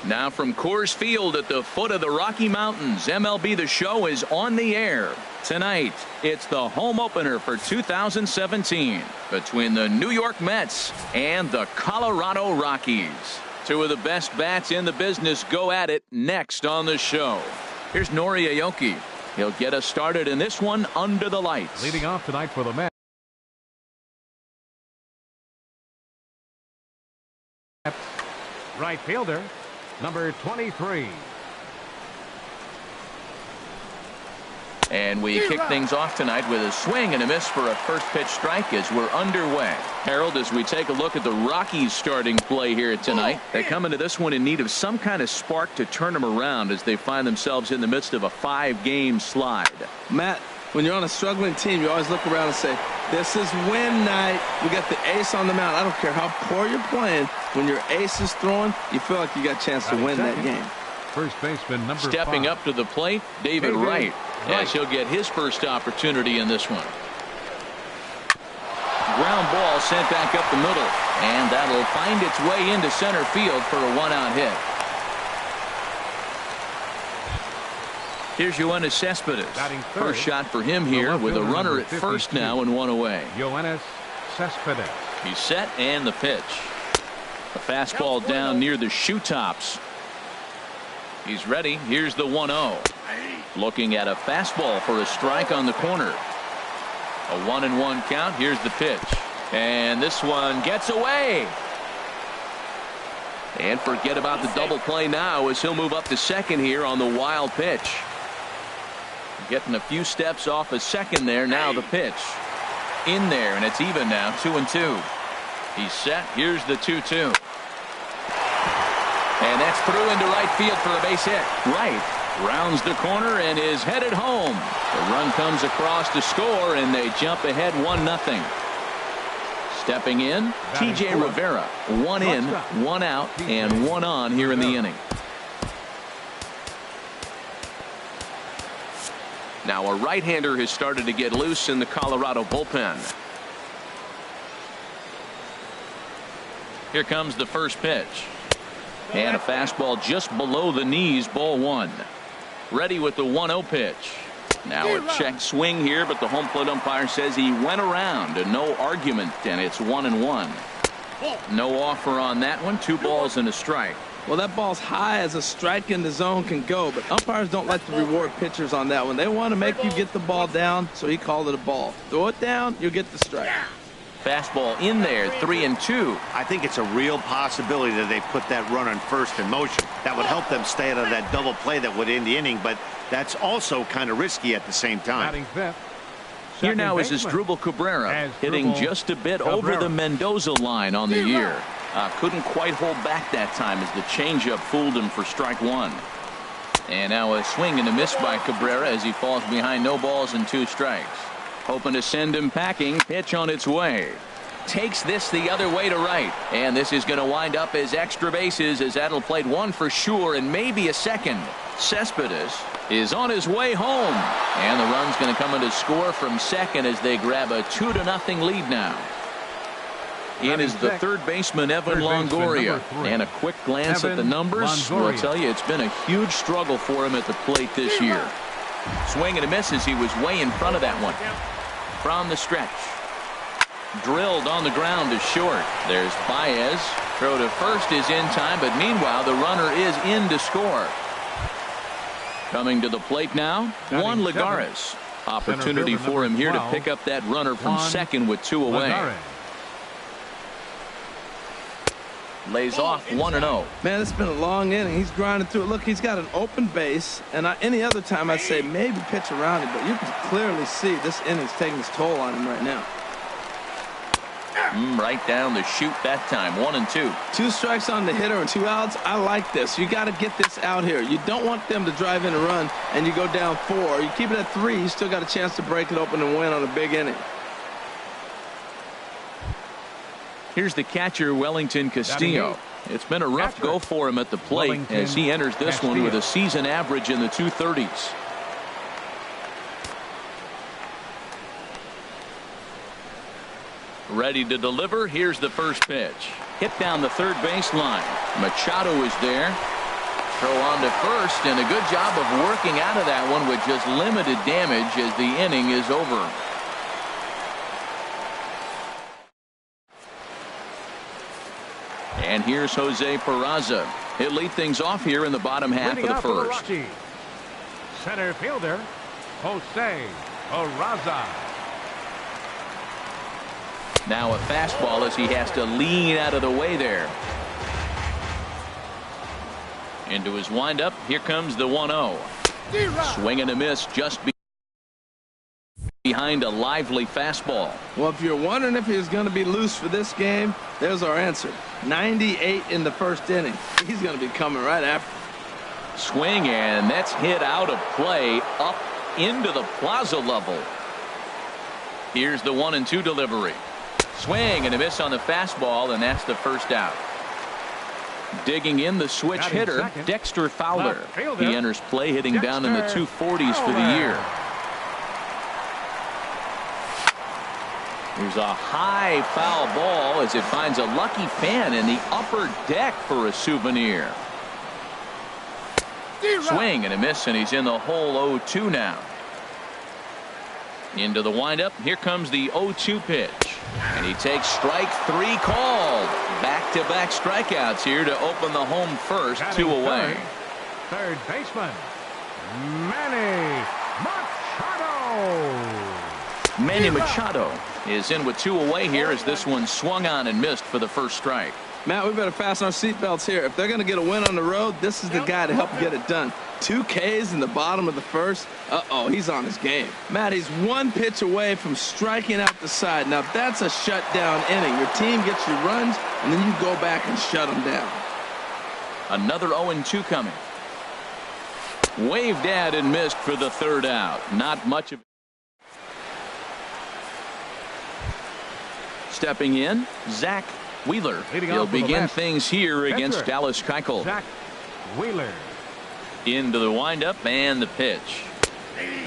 Now from Coors Field at the foot of the Rocky Mountains, MLB The Show is on the air. Tonight, it's the home opener for 2017 between the New York Mets and the Colorado Rockies. Two of the best bats in the business go at it next on the show. Here's Nori Aoki. He'll get us started in this one under the lights. Leading off tonight for the Mets, right fielder, number 23. And we kick things off tonight with a swing and a miss for a first pitch strike as we're underway. Harold, as we take a look at the Rockies starting play here tonight, they come into this one in need of some kind of spark to turn them around as they find themselves in the midst of a 5-game slide. Matt, when you're on a struggling team, you always look around and say, this is win night. We got the ace on the mound. I don't care how poor you're playing. When your ace is throwing, you feel like you got a chance to win that game. First baseman number Stepping 5. up to the plate, David Wright. As he'll get his first opportunity in this one. Ground ball sent back up the middle, and that'll find its way into center field for a 1-out hit. Here's Yoenis Cespedes. First shot for him here with a runner at first now and 1 away. Yoenis Cespedes. He's set and the pitch. A fastball down near the shoe tops. He's ready. Here's the 1-0. Looking at a fastball for a strike on the corner. A 1-1 count. Here's the pitch. And this one gets away. And forget about the double play now as he'll move up to second here on the wild pitch. Getting a few steps off a second there. Now the pitch. In there, and it's even now, 2-2. He's set. Here's the 2-2. And that's through into right field for a base hit. Right rounds the corner and is headed home. The run comes across to score, and they jump ahead 1-0. Stepping in, T.J. Rivera. 1 in, 1 out, and 1 on here in the inning. Now a right-hander has started to get loose in the Colorado bullpen. Here comes the first pitch. And a fastball just below the knees, ball 1. Ready with the 1-0 pitch. Now a check swing here, but the home plate umpire says he went around and no argument, and it's 1-1. No offer on that one. 2 balls and a strike. Well, that ball's high as a strike in the zone can go, but umpires don't like to reward pitchers on that one. They want to make you get the ball down, so he called it a ball. Throw it down, you'll get the strike. Fastball in there, 3-2. I think it's a real possibility that they put that runner in first in motion. That would help them stay out of that double play that would end the inning, but that's also kind of risky at the same time. Here now is Asdrubal Cabrera, hitting just a bit over the Mendoza line on the year. Couldn't quite hold back that time as the changeup fooled him for strike 1. And now a swing and a miss by Cabrera as he falls behind no balls and 2 strikes. Hoping to send him packing. Pitch on its way. Takes this the other way to right. And this is going to wind up as extra bases as that'll play 1 for sure and maybe a second. Cespedes is on his way home. And the run's going to come in to score from second as they grab a 2-0 lead now. In is the third baseman, Evan Longoria. And a quick glance at the numbers will tell you it's been a huge struggle for him at the plate this year. Swing and a miss as he was way in front of that one. From the stretch. Drilled on the ground to short. There's Baez. Throw to first is in time, but meanwhile the runner is in to score. Coming to the plate now, Juan Lagares. Opportunity for him here to pick up that runner from second with 2 away. Lays off 1-0. Man, it's been a long inning. He's grinding through it. Look, he's got an open base, and any other time I'd say maybe pitch around it, but you can clearly see this inning's taking its toll on him right now. Right down the chute that time. 1-2. 2 strikes on the hitter and 2 outs. I like this. You got to get this out here. You don't want them to drive in a run and you go down 4. You keep it at 3. You still got a chance to break it open and win on a big inning. Here's the catcher, Wellington Castillo. It's been a rough go for him at the plate as he enters this one with a season average in the 230s. Ready to deliver. Here's the first pitch. Hit down the third baseline. Machado is there. Throw on to first, and a good job of working out of that one with just limited damage as the inning is over. And here's Jose Peraza. He'll lead things off here in the bottom half of the first. Center fielder, Jose Peraza. Now a fastball as he has to lean out of the way there. Into his windup. Here comes the 1-0. Swing and a miss just behind a lively fastball. Well, if you're wondering if he's going to be loose for this game, there's our answer. 98 in the first inning. He's going to be coming right after. Swing, and that's hit out of play up into the plaza level. Here's the 1-2 delivery. Swing and a miss on the fastball, and that's the first out. Digging in the switch hitter, second, Dexter Fowler. He enters play hitting down in the 240s for the year. There's a high foul ball as it finds a lucky fan in the upper deck for a souvenir. Swing and a miss, and he's in the hole 0-2 now. Into the windup. Here comes the 0-2 pitch. And he takes strike 3 called. Back-to-back strikeouts here to open the home first. 2 away. Third baseman, Manny Machado. Manny Machado is in with 2 away here as this one swung on and missed for the first strike. Matt, we better fasten our seatbelts here. If they're going to get a win on the road, this is the guy to help get it done. 2 Ks in the bottom of the first. Uh-oh, he's on his game. Matt, he's 1 pitch away from striking out the side. Now, that's a shutdown inning. Your team gets your runs, and then you go back and shut them down. Another 0-2 coming. Waved at and missed for the third out. Not much of it. Stepping in, Zach Wheeler. He'll begin things here against Dallas Keuchel. Zach Wheeler. Into the windup and the pitch.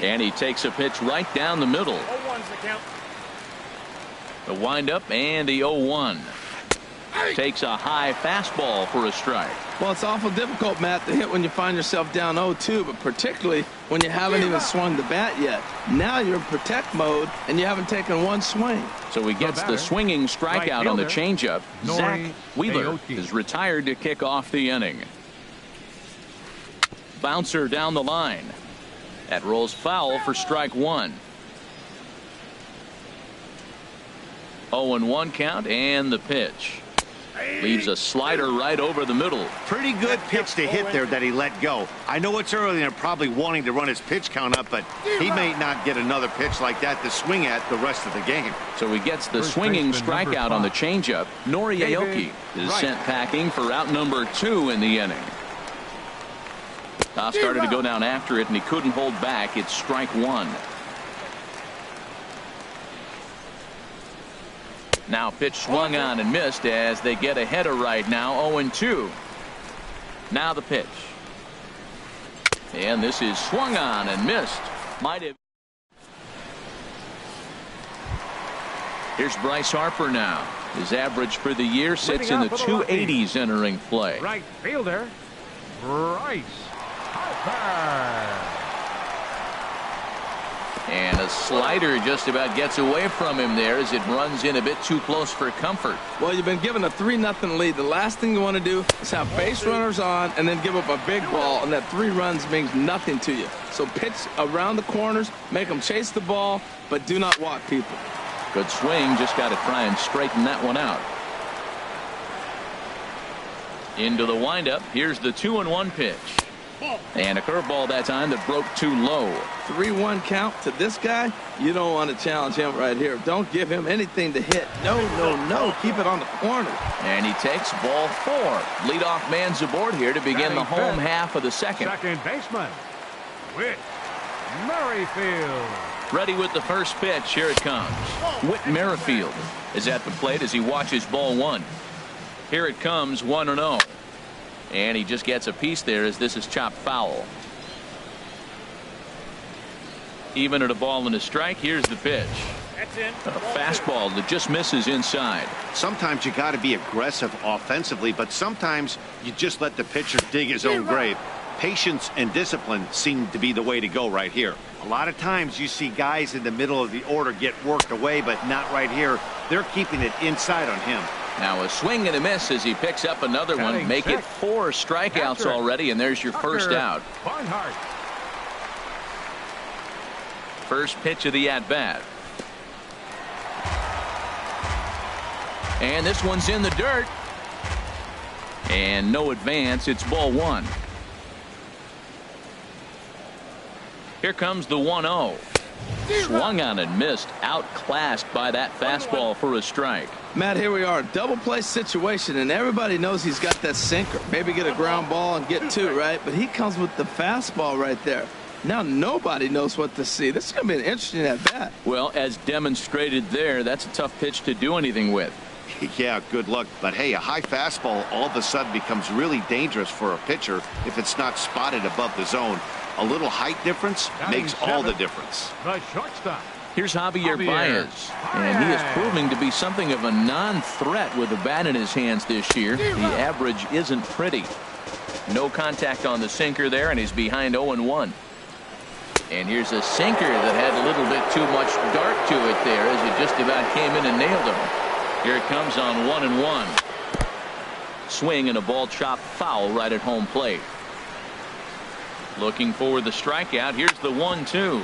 And he takes a pitch right down the middle. The windup and the 0-1. Takes a high fastball for a strike. Well, it's awful difficult, Matt, to hit when you find yourself down 0-2, but particularly when you haven't even swung the bat yet. Now you're in protect mode, and you haven't taken 1 swing. So he gets the swinging strikeout on the changeup. Zach Wheeler is retired to kick off the inning. Bouncer down the line. That rolls foul for strike 1. 0-1 count and the pitch. Leaves a slider right over the middle. Pretty good pitch to hit there that he let go. I know it's early and they're probably wanting to run his pitch count up, but he may not get another pitch like that to swing at the rest of the game. So he gets the swinging strikeout on the changeup. Nori Aoki is sent packing for out number 2 in the inning. Started to go down after it, and he couldn't hold back. It's strike 1. Now pitch swung on and missed as they get ahead of right now. 0-2. Now the pitch. And this is swung on and missed. Might have. Here's Bryce Harper now. His average for the year sits in the 280s entering play. Right fielder, Bryce Harper. And a slider just about gets away from him there as it runs in a bit too close for comfort. Well, you've been given a 3-0 lead. The last thing you want to do is have base runners on and then give up a big ball, and that 3 runs means nothing to you. So pitch around the corners, make them chase the ball, but do not walk people. Good swing, just got to try and straighten that one out. Into the windup. Here's the 2-1 pitch. And a curveball that time that broke too low. 3-1 count to this guy. You don't want to challenge him right here. Don't give him anything to hit. No, no, no. Keep it on the corner. And he takes ball 4. Leadoff man's aboard here to begin the home half of the second. Second baseman, Whit Merrifield. Ready with the first pitch. Here it comes. Whit Merrifield is at the plate as he watches ball 1. Here it comes, 1-0. And he just gets a piece there as this is chopped foul. Even at a ball and a strike, here's the pitch. A fastball that just misses inside. Sometimes you got to be aggressive offensively, but sometimes you just let the pitcher dig his own grave. Patience and discipline seem to be the way to go right here. A lot of times you see guys in the middle of the order get worked away, but not right here. They're keeping it inside on him. Now a swing and a miss as he picks up another one. Make it 4 strikeouts already, and there's your first out. First pitch of the at-bat. And this one's in the dirt. And no advance. It's ball 1. Here comes the 1-0. Swung on and missed. Outclassed by that fastball for a strike. Matt, here we are. Double play situation, and everybody knows he's got that sinker. Maybe get a ground ball and get 2, right? But he comes with the fastball right there. Now nobody knows what to see. This is going to be an interesting at-bat. Well, as demonstrated there, that's a tough pitch to do anything with. Yeah, good luck. But hey, a high fastball all of a sudden becomes really dangerous for a pitcher if it's not spotted above the zone. A little height difference makes all the difference. The shortstop. Here's Javier Baez, and he is proving to be something of a non-threat with the bat in his hands this year. The average isn't pretty. No contact on the sinker there, and he's behind 0-1. And here's a sinker that had a little bit too much dart to it there as it just about came in and nailed him. Here it comes on 1-1. Swing and a ball chopped foul right at home plate. Looking for the strikeout. Here's the 1-2.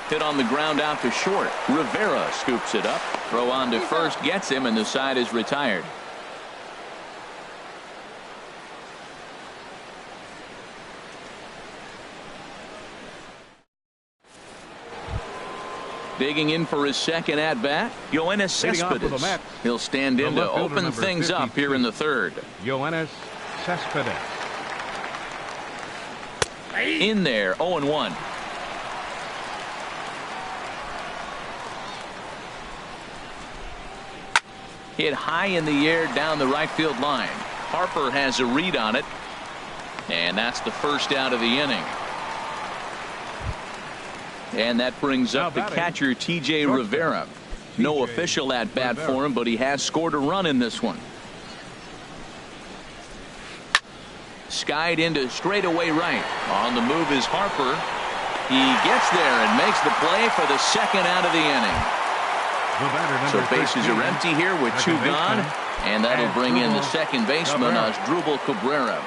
Hit on the ground out to short. Rivera scoops it up. Throw on to first gets him, and the side is retired. Digging in for his second at-bat, Yoenis Cespedes. He'll stand in to open things up here in the third. Yoenis Cespedes. In there, 0-1. Hit high in the air down the right field line. Harper has a read on it, and that's the first out of the inning. And that brings up the catcher, T.J. Rivera. No official at-bat for him, but he has scored a run in this one. Skied into straightaway right. On the move is Harper. He gets there and makes the play for the second out of the inning. So bases are empty here with 2 gone, and that'll bring in the second baseman, Asdrubal Cabrera.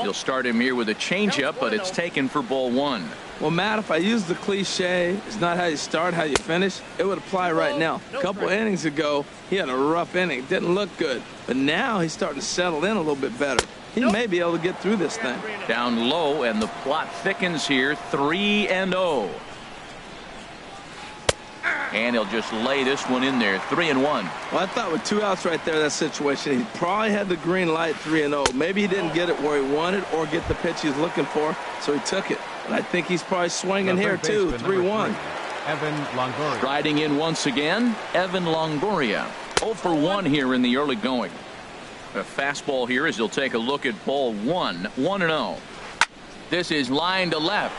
You'll start him here with a changeup, but it's taken for ball 1. Well, Matt, if I use the cliche, it's not how you start, how you finish, it would apply right now. A couple innings ago, he had a rough inning. Didn't look good. But now he's starting to settle in a little bit better. He may be able to get through this thing. Down low, and the plot thickens here. 3-0. And he'll just lay this one in there. 3-1. Well, I thought with 2 outs right there, that situation, he probably had the green light. 3-0. Maybe he didn't get it where he wanted or get the pitch he's looking for, so he took it. But I think he's probably swinging here too. 3-1. Evan Longoria. Riding in once again, Evan Longoria. 0-for-1 here in the early going. A fastball here as he'll take a look at ball 1. 1-0. This is line to left.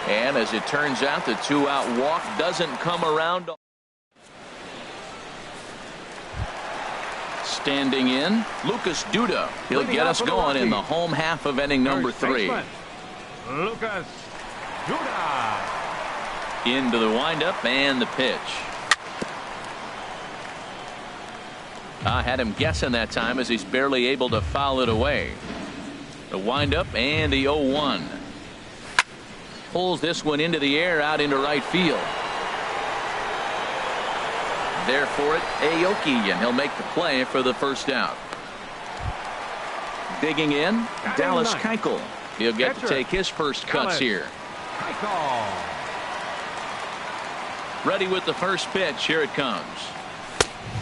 And as it turns out, the 2-out walk doesn't come around. Standing in, Lucas Duda. He'll get us going in the home half of inning number 3. Lucas Duda. Into the windup and the pitch. I had him guessing that time as he's barely able to foul it away. The windup and the 0-1. Pulls this one into the air out into right field. There for it, Aoki, and he'll make the play for the first out. Digging in, Dallas Keuchel. He'll get to take his first cuts here. Ready with the first pitch. Here it comes.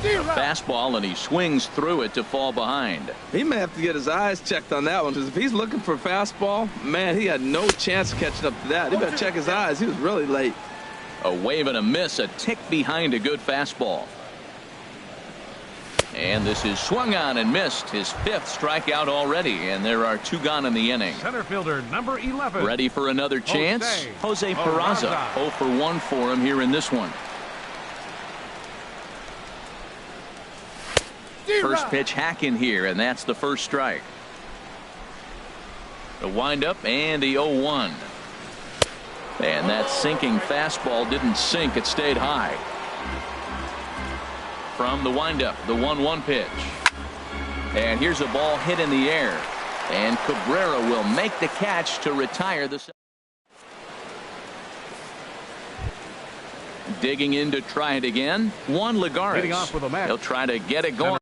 A fastball, and he swings through it to fall behind. He may have to get his eyes checked on that one, because if he's looking for a fastball, man, he had no chance of catching up to that. He better check his eyes. He was really late. A wave and a miss, a tick behind a good fastball. And this is swung on and missed. His 5th strikeout already, and there are 2 gone in the inning. Center fielder number 11. Ready for another chance? Jose Peraza. 0 for 1 for him here in this one. First pitch hacking here, and that's the first strike. The windup and the 0-1. And that sinking fastball didn't sink. It stayed high. From the windup, the 1-1 pitch. And here's a ball hit in the air. And Cabrera will make the catch to retire the. Digging in to try it again. Juan Lagares. He'll try to get it going.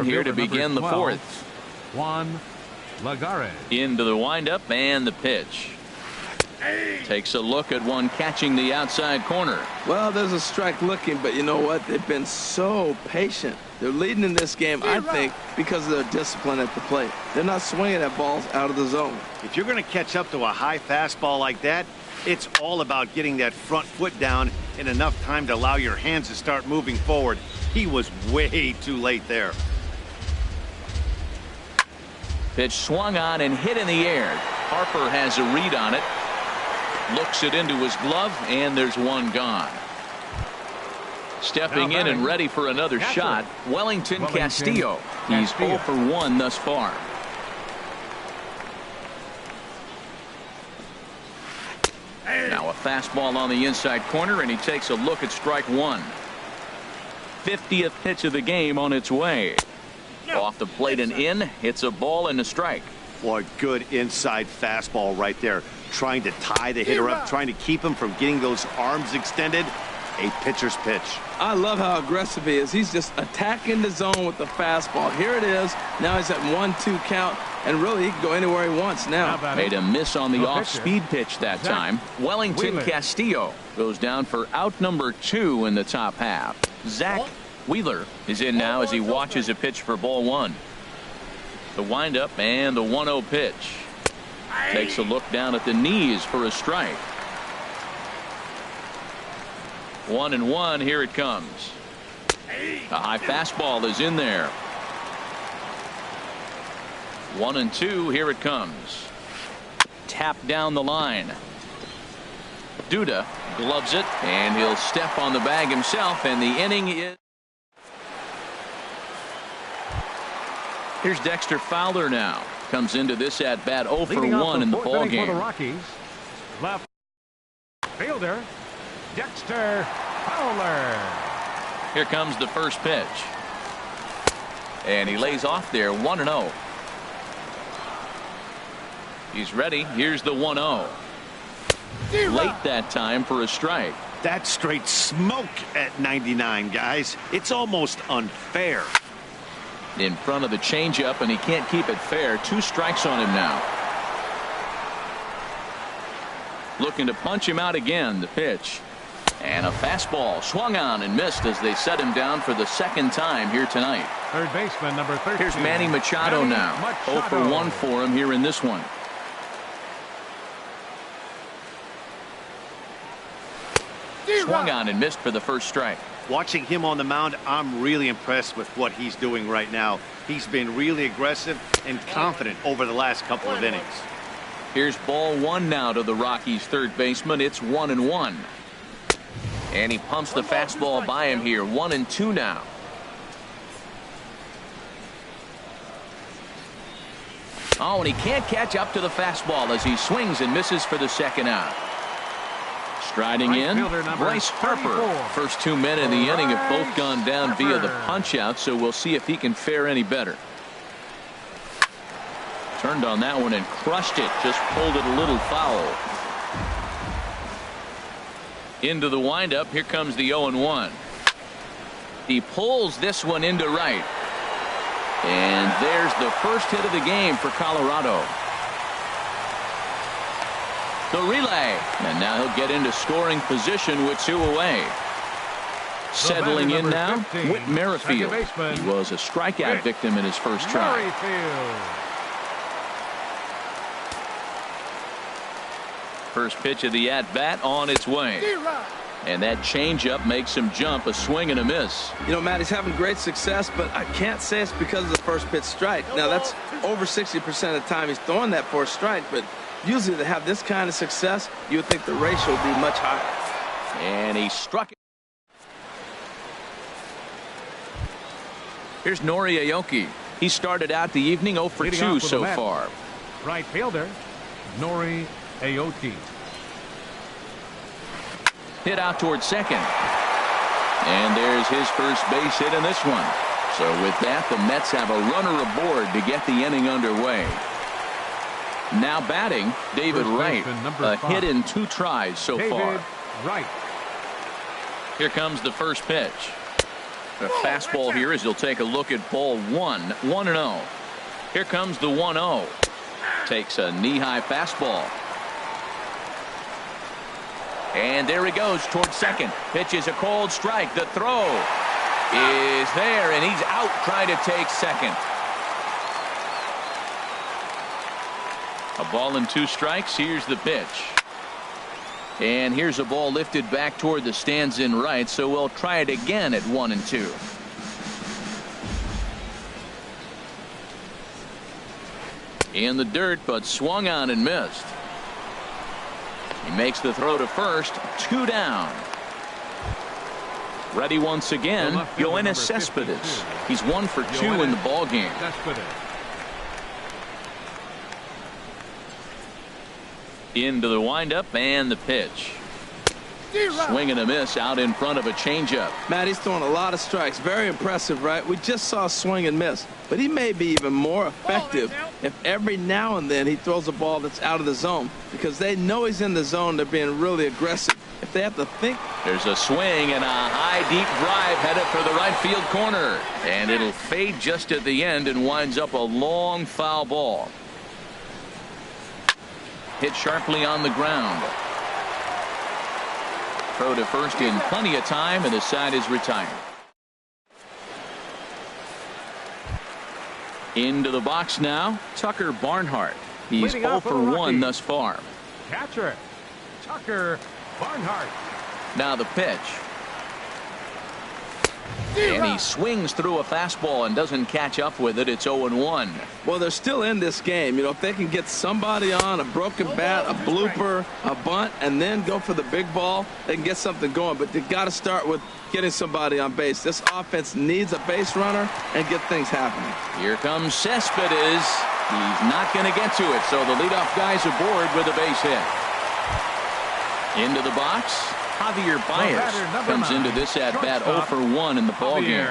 Here to begin the 4th. Juan Lagares. Into the windup and the pitch. Takes a look at one catching the outside corner. Well, there's a strike looking, but you know what? They've been so patient. They're leading in this game, I think, because of their discipline at the plate. They're not swinging at balls out of the zone. If you're going to catch up to a high fastball like that, it's all about getting that front foot down in enough time to allow your hands to start moving forward. He was way too late there. Pitch swung on and hit in the air. Harper has a read on it. Looks it into his glove, and there's one gone. Stepping in and ready for another shot, Wellington Castillo. He's 0 for 1 thus far. Now a fastball on the inside corner, and he takes a look at strike 1. 50th pitch of the game on its way. Off the plate and in. It's a ball and a strike. Boy, good inside fastball right there. Trying to tie the hitter up, trying to keep him from getting those arms extended. A pitcher's pitch. I love how aggressive he is. He's just attacking the zone with the fastball. Here it is. Now he's at 1-2 count, and really he can go anywhere he wants now. Made a miss on the off-speed pitch that time. Wellington Castillo goes down for out number 2 in the top half. Zach Wheeler is in now as he watches a pitch for ball 1. The windup and the 1-0 pitch. Takes a look down at the knees for a strike. 1-1. Here it comes. A high fastball is in there. 1-2. Here it comes. Tap down the line. Duda gloves it, and he'll step on the bag himself, and the inning is. Here's Dexter Fowler now. Comes into this at bat 0 for 1 in the ball game. For the Rockies, left fielder Dexter Fowler. Here comes the first pitch. And he lays off there 1-0. He's ready. Here's the 1-0. Late that time for a strike. That's straight smoke at 99, guys. It's almost unfair. In front of the changeup, and he can't keep it fair. 2 strikes on him now. Looking to punch him out again. The pitch. And a fastball swung on and missed as they set him down for the 2nd time here tonight. Third baseman number 13. Here's Manny Machado now. 0 for 1 for him here in this one. Swung on and missed for the first strike. Watching him on the mound, I'm really impressed with what he's doing right now. He's been really aggressive and confident over the last couple of innings. Here's ball 1 now to the Rockies' third baseman. It's 1-1. And he pumps the fastball by him here. 1-2 now. Oh, and he can't catch up to the fastball as he swings and misses for the 2nd out. Striding in, Bryce Harper. First 2 men in the inning have both gone down via the punch-out, so we'll see if he can fare any better. Turned on that one and crushed it. Just pulled it a little foul. Into the windup. Here comes the 0-1. He pulls this one into right. And there's the first hit of the game for Colorado. The relay, and now he'll get into scoring position with 2 away. Settling in now, Whit Merrifield. He was a strikeout victim in his first try. First pitch of the at-bat on its way. And that changeup makes him jump. A swing and a miss. You know, Matt, he's having great success, but I can't say it's because of the first pitch strike. Now, that's over 60% of the time he's throwing that for a strike, but usually to have this kind of success, you would think the ratio would be much higher. And he struck it. Here's Nori Aoki. He started out the evening 0 for 2 so far. Right fielder, Nori Aoki. Hit out towards second. And there's his first base hit in this one. So with that, the Mets have a runner aboard to get the inning underway. Now batting, David Wright. A hit in 2 tries so far. Wright. Here comes the first pitch. A fastball here as he'll take a look at ball 1. 1-0. Here comes the 1-0. Takes a knee-high fastball. And there he goes towards second. Pitches a cold strike. The throw is there, and he's out trying to take second. A ball and 2 strikes. Here's the pitch. And here's a ball lifted back toward the stands in right, so we'll try it again at 1-2. In the dirt, but swung on and missed. He makes the throw to first. 2 down. Ready once again, Yoenis Cespedes. He's 1 for 2 in the ball game. Into the windup and the pitch. Swing and a miss out in front of a changeup. Matt, he's throwing a lot of strikes. Very impressive, right? We just saw a swing and miss. But he may be even more effective if every now and then he throws a ball that's out of the zone, because they know he's in the zone. They're being really aggressive. If they have to think. There's a swing and a high deep drive headed for the right field corner. And it'll fade just at the end and winds up a long foul ball. Hit sharply on the ground. Throw to first in plenty of time, and the side is retired. Into the box now, Tucker Barnhart. He's 0 for 1 thus far. Catcher, Tucker Barnhart. Now the pitch. And he swings through a fastball and doesn't catch up with it. It's 0-1. Well, they're still in this game. You know, if they can get somebody on, a broken bat, a blooper, a bunt, and then go for the big ball, they can get something going. But they've got to start with getting somebody on base. This offense needs a base runner and get things happening. Here comes Cespedes. He's not going to get to it, so the leadoff guy's aboard with a base hit. Into the box. Javier Baez comes into this at bat 0 for 1 in the ball game.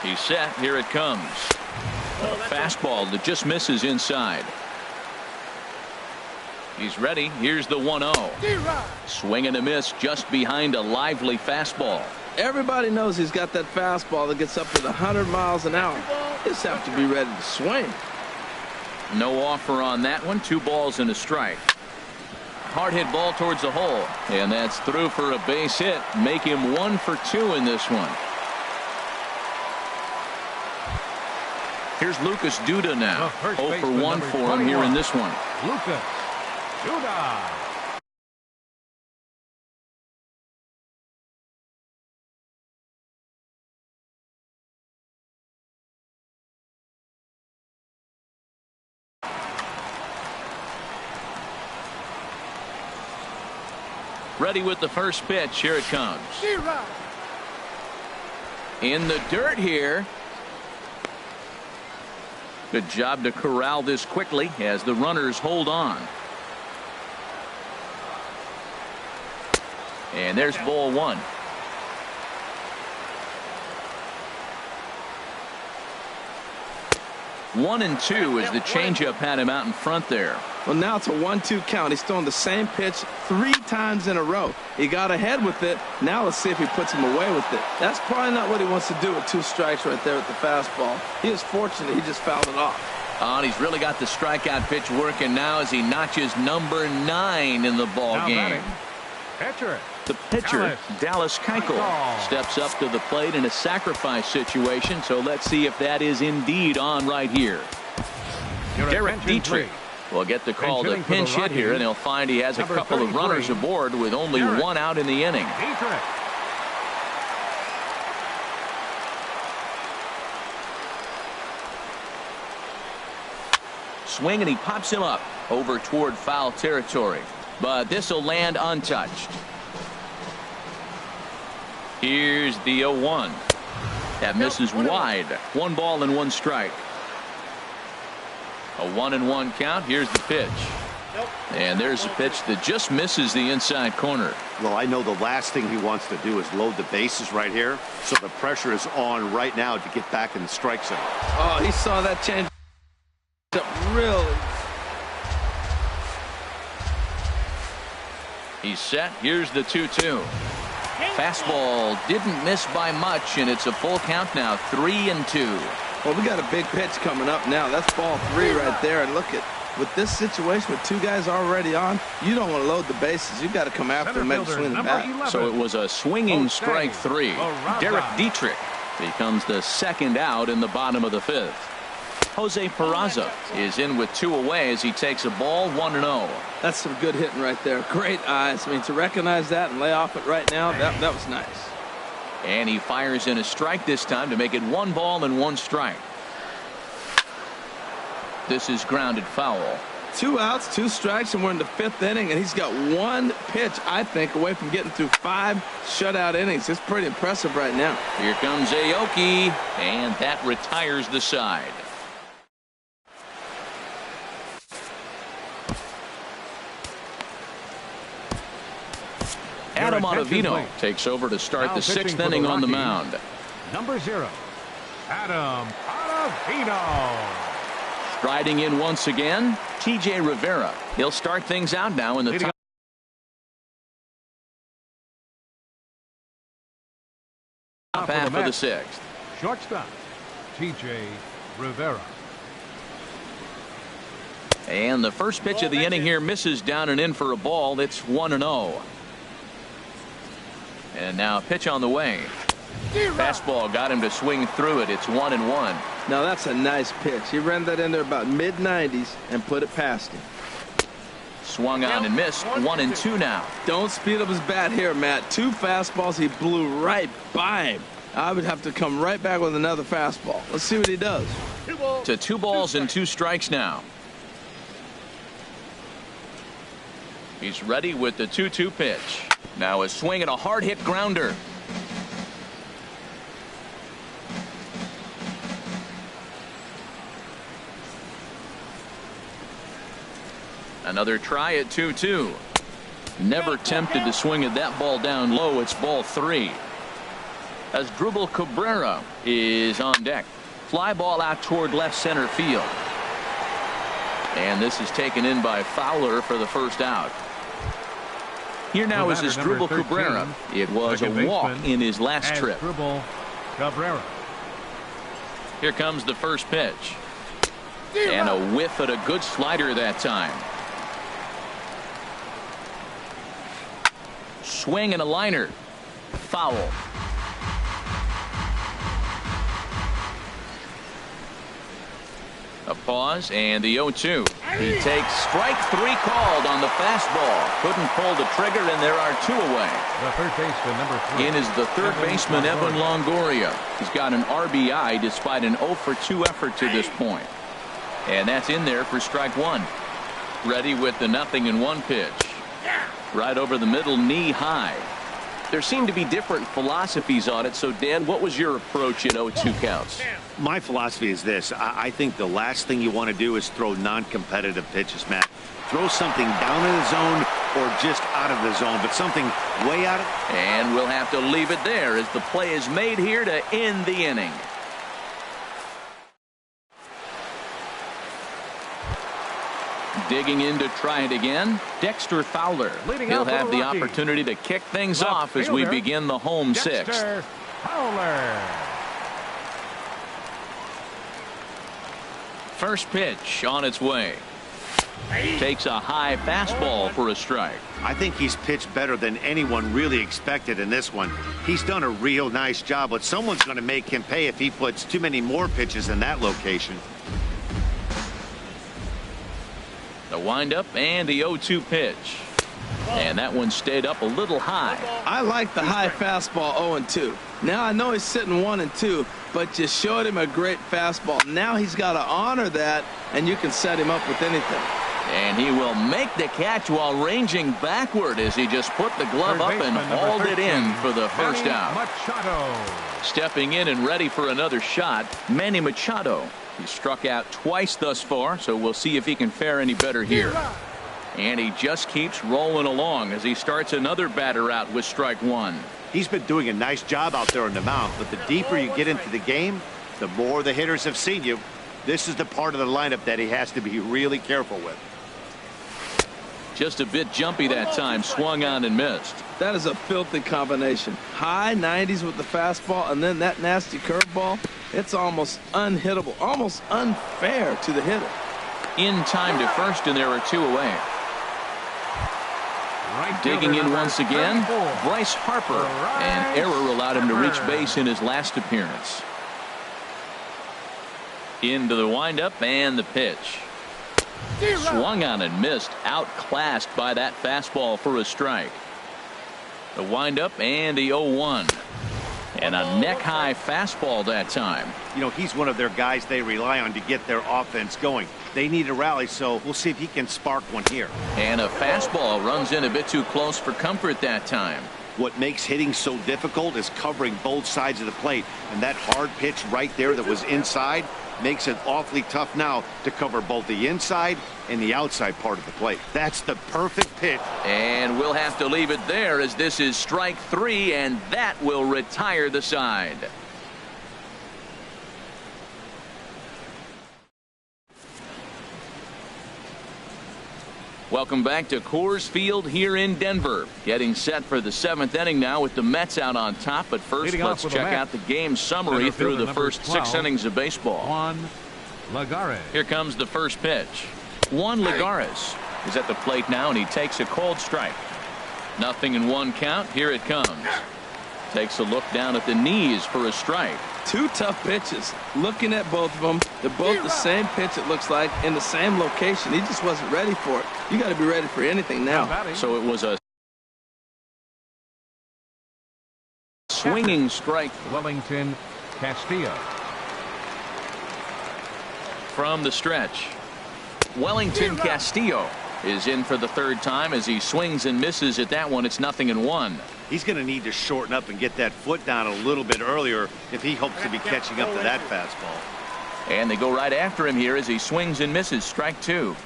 He's set. Here it comes. A fastball that just misses inside. He's ready. Here's the 1-0. Swing and a miss just behind a lively fastball. Everybody knows he's got that fastball that gets up to 100 miles an hour. Just have to be ready to swing. No offer on that one. 2 balls and a strike. Hard hit ball towards the hole, and that's through for a base hit. Make him 1 for 2 in this one. Here's Lucas Duda now. 0 for 1 for him here in this one. Lucas Duda. Ready with the first pitch. Here it comes. In the dirt here. Good job to corral this quickly as the runners hold on. And there's ball 1. One and 2 as the changeup had him out in front there. Well, now it's a 1-2 count. He's throwing the same pitch 3 times in a row. He got ahead with it. Now let's see if he puts him away with it. That's probably not what he wants to do with 2 strikes right there with the fastball. He is fortunate he just fouled it off. And he's really got the strikeout pitch working now as he notches number 9 in the ball game. The pitcher, Dallas Keuchel, steps up to the plate in a sacrifice situation. So let's see if that is indeed on right here. Derek Dietrich will get the call to hitting for the pinch hit here, and he'll find he has a Number couple of 33, runners aboard with only Derek. one out in the inning. Dietrich. Swing, and he pops him up over toward foul territory. But this will land untouched. Here's the 0-1. That misses wide. 1 ball and 1 strike. A 1-1 count. Here's the pitch. And there's a pitch that just misses the inside corner. Well, I know the last thing he wants to do is load the bases right here. So the pressure is on right now to get back in the strike zone. Oh, he saw that change up really. He's set. Here's the 2-2. Fastball didn't miss by much, and it's a full count now. 3-2. Well, we got a big pitch coming up now. That's ball 3 right there. And look at, with this situation with 2 guys already on, you don't want to load the bases. You got to come after and make a swing and bat. So it was a swinging strike 3. Derek Dietrich becomes the second out in the bottom of the 5th. Jose Peraza is in with 2 away as he takes a ball 1-0. That's some good hitting right there. Great eyes. I mean, to recognize that and lay off it right now, that was nice. And he fires in a strike this time to make it 1 ball and 1 strike. This is grounded foul. 2 outs, 2 strikes, and we're in the 5th inning, and he's got 1 pitch, I think, away from getting through 5 shutout innings. It's pretty impressive right now. Here comes Aoki, and that retires the side. Adam Ottavino takes over to start Now the 6th inning on the mound. Number 0, Adam Ottavino. Striding in once again, T.J. Rivera. He'll start things out now in the top half of the 6th. Shortstop, T.J. Rivera. And the first pitch of the inning here misses down and in for a ball. It's 1-0. And now a pitch on the way. Fastball got him to swing through it. It's 1-1. Now that's a nice pitch. He ran that in there about mid-90s and put it past him. Swung on and missed. 1-2 now. Don't speed up his bat here, Matt. 2 fastballs, he blew right by him. I would have to come right back with another fastball. Let's see what he does. To 2 balls and 2 strikes now. He's ready with the 2-2 pitch. Now a swing and a hard hit grounder. Another try at 2-2. Never tempted to swing at that ball down low. It's ball 3. As Drupal Cabrera is on deck. Fly ball out toward left center field. And this is taken in by Fowler for the first out. Here now is his Drupal Cabrera. It was a walk in his last trip. Drupal Cabrera. Here comes the first pitch. And a whiff at a good slider that time. Swing and a liner. Foul. A pause and the 0-2. He takes strike 3 called on the fastball. Couldn't pull the trigger, and there are 2 away. The third baseman, number 3. In is the third baseman, Evan Longoria. He's got an RBI despite an 0-for-2 effort to this point. And that's in there for strike 1. Ready with the 0-1 pitch. Right over the middle, knee high. There seem to be different philosophies on it. So, Dan, what was your approach in 0-2 counts? My philosophy is this. I think the last thing you want to do is throw non-competitive pitches, Matt. Throw something down in the zone or just out of the zone, but something way out of... And we'll have to leave it there as the play is made here to end the inning. Digging in to try it again, Dexter Fowler. He'll have the opportunity to kick things off as we begin the home 6th. Dexter Fowler. First pitch on its way. Takes a high fastball for a strike. I think he's pitched better than anyone really expected in this one. He's done a real nice job, but someone's going to make him pay if he puts too many more pitches in that location. The windup and the 0-2 pitch. And that one stayed up a little high. I like the high fastball 0-2. Now I know he's sitting 1-2, but you showed him a great fastball. Now he's got to honor that, and you can set him up with anything. And he will make the catch while ranging backward as he just put the glove up and hauled it in for the first out. Machado. Stepping in and ready for another shot, Manny Machado. He struck out twice thus far, so we'll see if he can fare any better here. And he just keeps rolling along as he starts another batter out with strike one. He's been doing a nice job out there on the mound, but the deeper you get into the game, the more the hitters have seen you. This is the part of the lineup that he has to be really careful with. Just a bit jumpy that time, swung on and missed. That is a filthy combination. High 90s with the fastball, and then that nasty curveball. It's almost unhittable, almost unfair to the hitter. In time to first, and there are two away. Digging in once again, Bryce Harper. An error allowed him to reach base in his last appearance. Into the windup and the pitch. Swung on and missed, outclassed by that fastball for a strike. The windup and the 0-1. And a neck-high fastball that time. You know, he's one of their guys they rely on to get their offense going. They need a rally, so we'll see if he can spark one here. And a fastball runs in a bit too close for comfort that time. What makes hitting so difficult is covering both sides of the plate. And that hard pitch right there that was inside makes it awfully tough now to cover both the inside and the outside part of the plate. That's the perfect pitch. And we'll have to leave it there as this is strike three, and that will retire the side. Welcome back to Coors Field here in Denver. Getting set for the seventh inning now with the Mets out on top. But first, let's check out the game summary through the first 6 innings of baseball. Juan Lagares. Here comes the first pitch. Juan Lagares is at the plate now, and he takes a cold strike. 0-1 count. Here it comes. Takes a look down at the knees for a strike. Two tough pitches. Looking at both of them, they're both the same pitch, it looks like, in the same location. He just wasn't ready for it. You got to be ready for anything now. So it was a swinging strike. Wellington Castillo. From the stretch, Wellington Castillo is in for the third time as he swings and misses at that one. It's 0-1. He's going to need to shorten up and get that foot down a little bit earlier if he hopes to be catching up to that fastball. And they go right after him here as he swings and misses. Strike two.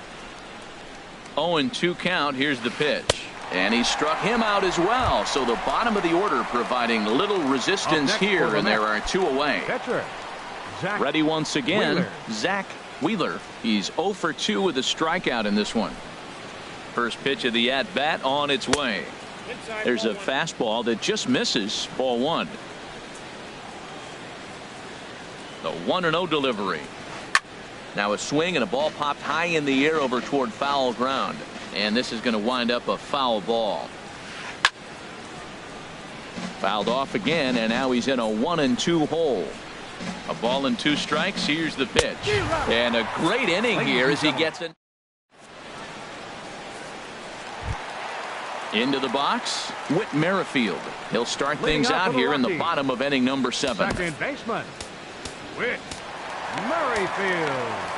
0-2 count. Here's the pitch. And he struck him out as well. So the bottom of the order providing little resistance here, and there are two away. Ready once again, Zach Wheeler. He's 0 for 2 with a strikeout in this one. First pitch of the at-bat on its way. There's a fastball that just misses. Ball one. The 1-0 delivery. Now a swing and a ball popped high in the air over toward foul ground. And this is going to wind up a foul ball. Fouled off again, and now he's in a 1-2 hole. A ball and 2 strikes. Here's the pitch. And a great inning here as he gets it. Into the box, Whit Merrifield. He'll start things out here in the bottom of inning number 7. Second baseman, Whit Merrifield.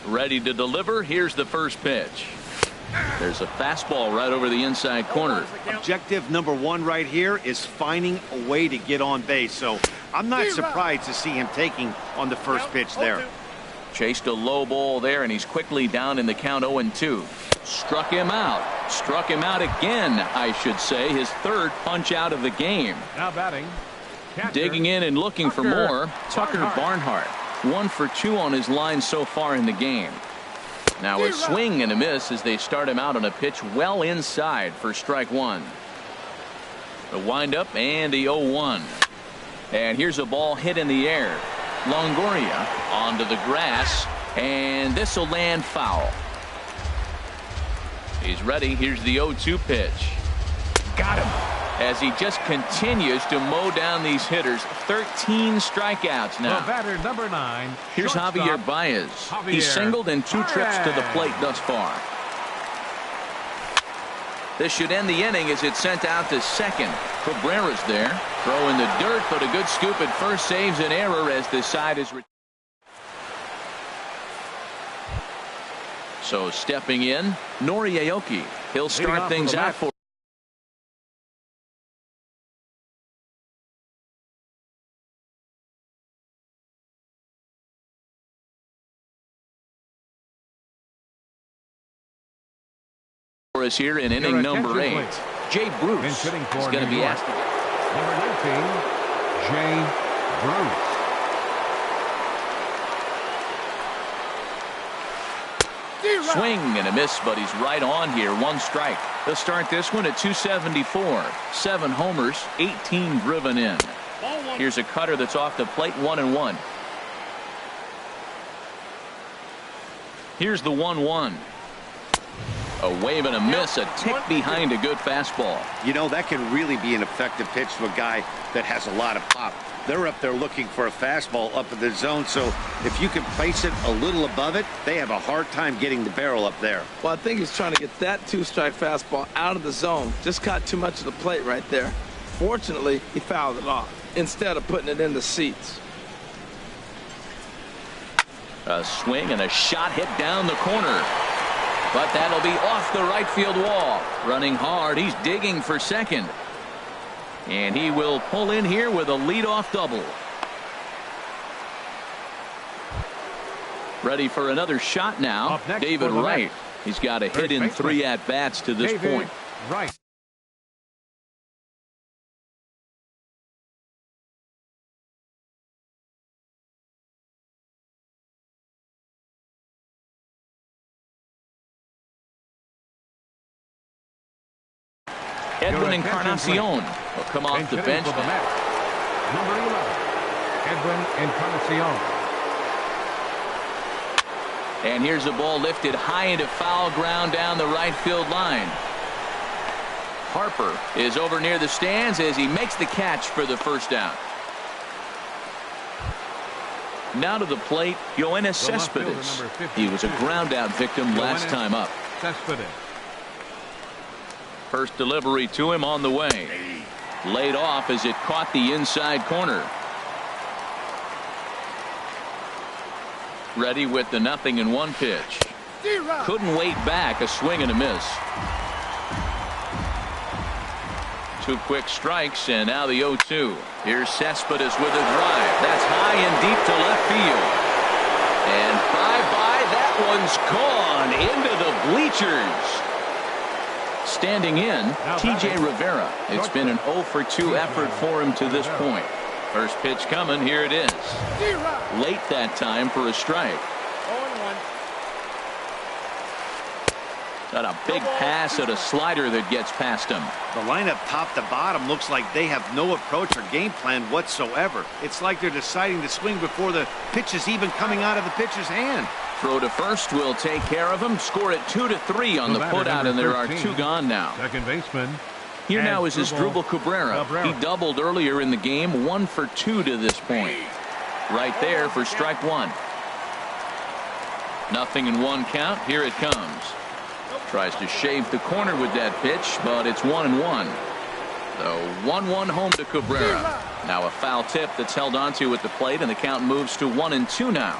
Ready to deliver. Here's the first pitch. There's a fastball right over the inside corner. Objective number 1 right here is finding a way to get on base. So I'm not surprised to see him taking on the first pitch there. Chased a low ball there, and he's quickly down in the count. 0-2. Struck him out. Struck him out again, I should say. His third punch out of the game. Now batting. Digging in and looking for more, Tucker Barnhart. 1 for 2 on his line so far in the game. Now a swing and a miss as they start him out on a pitch well inside for strike one. The windup and the 0-1. And here's a ball hit in the air. Longoria onto the grass And this will land foul. He's ready. Here's the 0-2 pitch. Got him. As he just continues to mow down these hitters. 13 strikeouts now. The batter, number 9. Here's Javier Baez. He's singled in 2 trips to the plate thus far. This should end the inning as it's sent out to second. Cabrera's there. Throw in the dirt, but a good scoop at first saves an error as this side is. So stepping in, Nori Aoki. He'll start things out for us here in inning number 8. Jay Bruce is going to be asked. Number 19, Jay Bruce. Swing and a miss, but he's right on here. 1 strike. They'll start this one at 274. 7 homers, 18 driven in. Here's a cutter that's off the plate. 1-1. Here's the 1-1. A wave and a miss, a tick behind a good fastball. You know, that can really be an effective pitch to a guy that has a lot of pop. They're up there looking for a fastball up in the zone, so if you can place it a little above it, they have a hard time getting the barrel up there. Well, I think he's trying to get that 2-strike fastball out of the zone. Just caught too much of the plate right there. Fortunately, he fouled it off instead of putting it in the seats. A swing and a shot hit down the corner. But that'll be off the right field wall. Running hard, he's digging for second. And he will pull in here with a leadoff double. Ready for another shot now. David Wright. He's got a hit in 3 at-bats to this point. Right. Edwin Encarnacion will come off the bench. Number 11, Edwin Encarnacion. And here's a ball lifted high into foul ground down the right field line. Harper is over near the stands as he makes the catch for the first down. Now to the plate, Yoenis Cespedes. He was a ground out victim last time up. Cespedes. First delivery to him on the way. Laid off as it caught the inside corner. Ready with the 0-1 pitch. Couldn't wait back. A swing and a miss. 2 quick strikes and now the 0-2. Here's Cespedes with a drive. That's high and deep to left field. And bye-bye. That one's gone into the bleachers. Standing in, T.J. Rivera. It's been an 0-for-2 effort for him to this point. First pitch coming. Here it is. Late that time for a strike. 0-1. Got a big pass at a slider that gets past him. The lineup top to bottom looks like they have no approach or game plan whatsoever. It's like they're deciding to swing before the pitch is even coming out of the pitcher's hand. Throw to first will take care of him. Score it 2-3 on the putout, and there are 2 gone now. Second baseman. Here now is Asdrubal Cabrera. He doubled earlier in the game. 1 for 2 to this point. Right there for strike 1. 0-1 count. Here it comes. Tries to shave the corner with that pitch, but it's 1-1. The 1-1 home to Cabrera. Now a foul tip that's held onto at the plate, and the count moves to 1-2 now.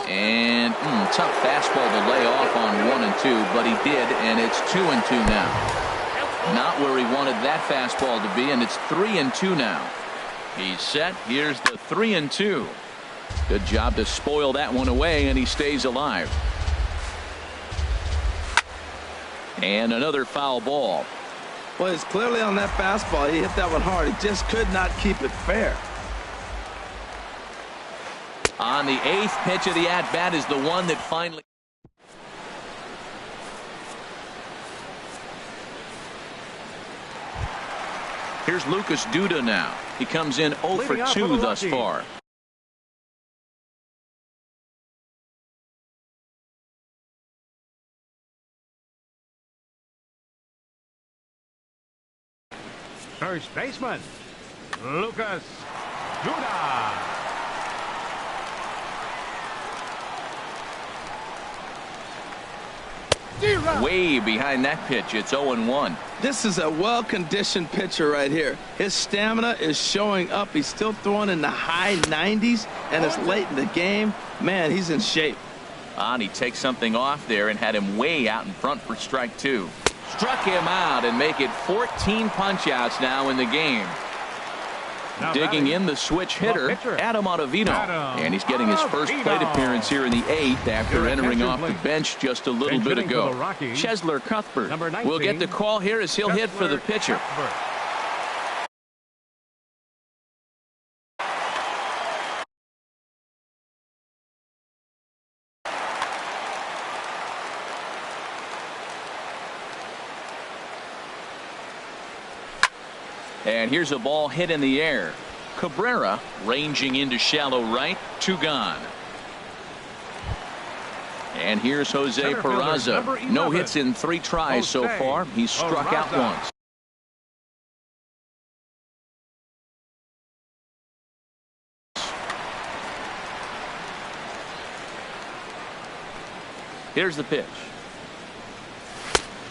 And tough fastball to lay off on 1-2, but he did, and it's 2-2 now. Not where he wanted that fastball to be, and it's 3-2 now. He's set. Here's the 3-2. Good job to spoil that one away, and he stays alive. And another foul ball. Well, it's clearly on that fastball. He hit that one hard. He just could not keep it fair. On the 8th pitch of the at-bat is the one that finally. Here's Lucas Duda now. He comes in 0 for 2 thus far. First baseman, Lucas Duda. Way behind that pitch. It's 0-1. This is a well-conditioned pitcher right here. His stamina is showing up. He's still throwing in the high 90s, and it's late in the game. Man, he's in shape. And he takes something off there and had him way out in front for strike 2. Struck him out and make it 14 punch-outs now in the game. Now Digging in the switch hitter, Adam Ottavino. And he's getting his first plate appearance here in the 8th after entering off the bench just a little bit ago. Chesler Cuthbert will get the call here as he'll hit for the pitcher. And here's a ball hit in the air. Cabrera ranging into shallow right. 2 gone. And here's Jose Peraza. No hits in 3 tries so far. He's struck out once. Here's the pitch.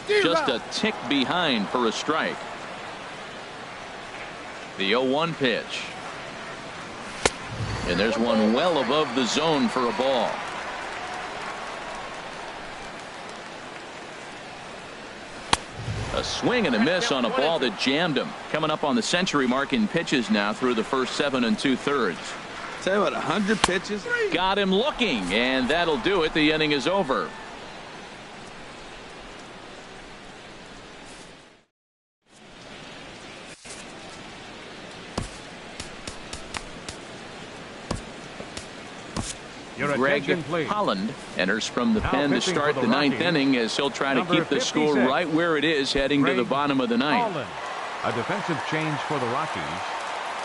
Just a tick behind for a strike. The 0-1 pitch. And there's one well above the zone for a ball. A swing and a miss on a ball that jammed him. Coming up on the century mark in pitches now through the first 7 2/3. Tell you what, 100 pitches. Got him looking, and that'll do it. The inning is over. Greg Holland enters from the pen to start the 9th inning as he'll try to keep the score right where it is heading to the bottom of the 9th. A defensive change for the Rockies.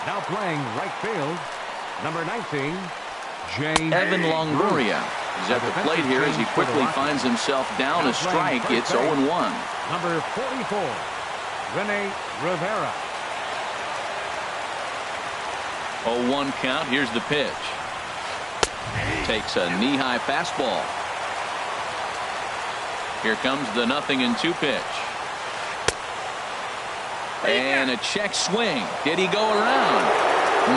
Now playing right field, number 19, Evan Longoria is at the plate here as he quickly finds himself down a strike. It's 0-1. Number 44, Rene Rivera. 0-1 count. Here's the pitch. Takes a knee-high fastball. Here comes the 0-2 pitch. And a check swing. Did he go around?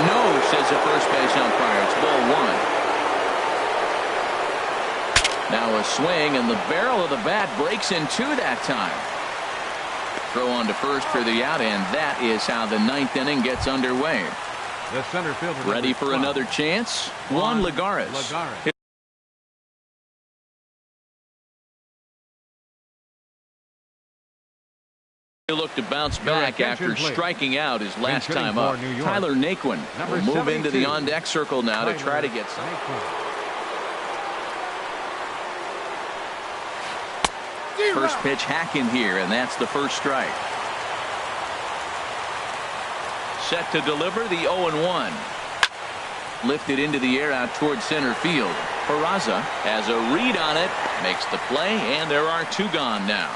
No, says the first base umpire. It's ball 1. Now a swing, and the barrel of the bat breaks in 2 that time. Throw on to first for the out, and that is how the 9th inning gets underway. The center fielder ready for another chance. Juan Lagares. He looked to bounce back after striking out his last time up. Tyler Naquin will move into the on-deck circle now to try to get some. First pitch hacking here, and that's the first strike. Set to deliver the 0-1. Lifted into the air out towards center field. Peraza has a read on it, makes the play, and there are 2 gone now.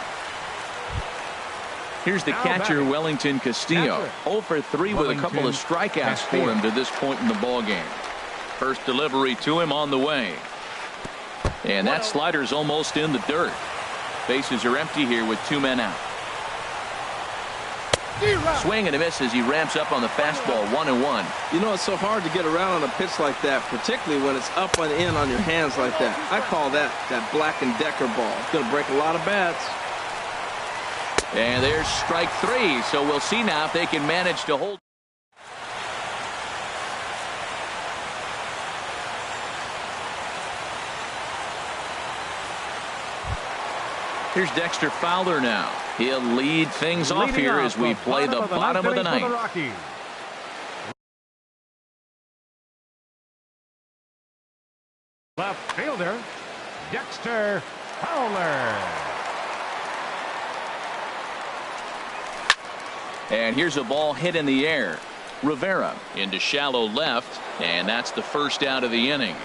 Here's the catcher, Wellington Castillo. 0 for 3 with a couple of strikeouts for him to this point in the ballgame. First delivery to him on the way. And that slider's almost in the dirt. Bases are empty here with 2 men out. Swing and a miss as he ramps up on the fastball. 1-1. You know, it's so hard to get around on a pitch like that, particularly when it's up and in on your hands like that. I call that Black and Decker ball. It's going to break a lot of bats. And there's strike 3. So we'll see now if they can manage to hold. Here's Dexter Fowler now. He'll lead things off here as we play the bottom of the 9th. Left fielder, Dexter Fowler. And here's a ball hit in the air. Rivera into shallow left, and that's the first out of the inning.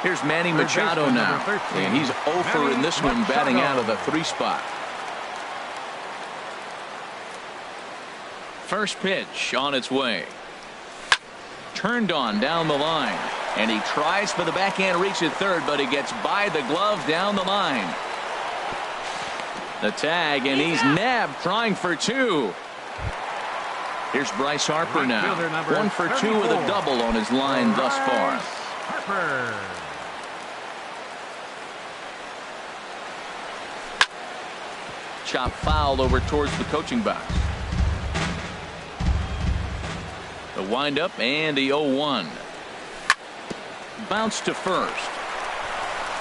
Here's Manny Machado now, and he's 0 for in this one, batting out of the 3 spot. First pitch on its way. Turned on down the line. And he tries for the backhand reach at third, but he gets by the glove down the line. The tag, and he's nabbed trying for two. Here's Bryce Harper now. 1 for 2 with a double on his line thus far. Harper. Chop foul over towards the coaching box. The windup and the 0-1. Bounce to first.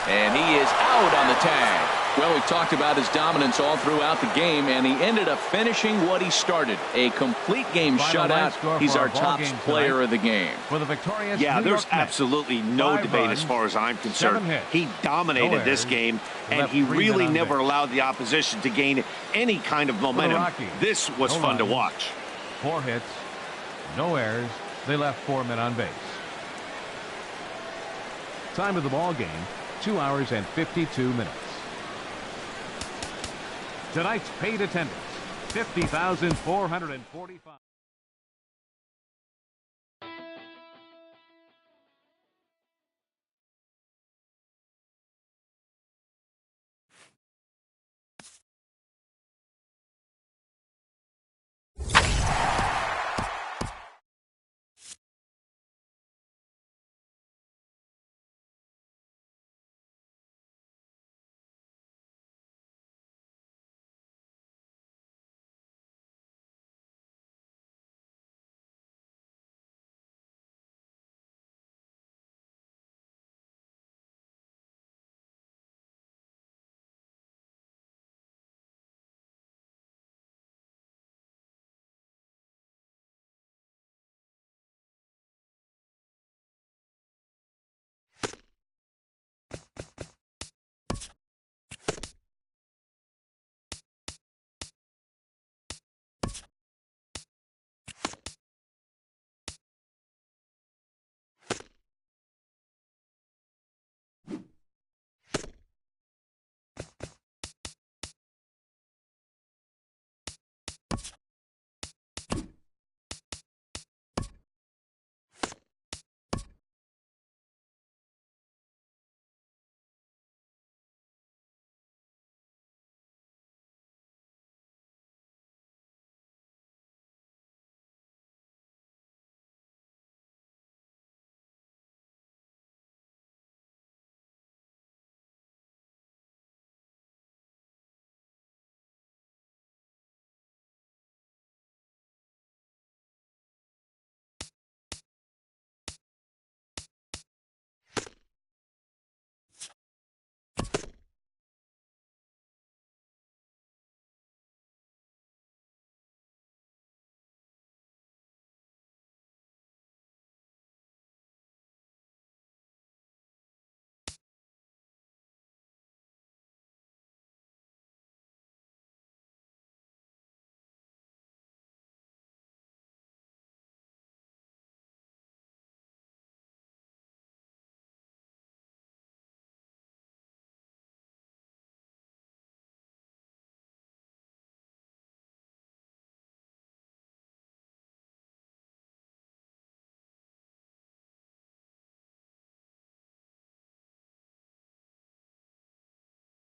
And he is out on the tag. Well, we talked about his dominance all throughout the game, and he ended up finishing what he started. A complete game shutout. He's our top player of the game. For the victorious Yeah, New there's York Mets. absolutely no 5 debate runs, as far as I'm concerned. 7 hits, He dominated this game, and left he 3 really men on never base. allowed the opposition to gain any kind of momentum. Rockies, This was no fun to runs, watch. 4 hits, no errors. They left 4 men on base. Time of the ball game, 2 hours and 52 minutes. Tonight's paid attendance, 50,445.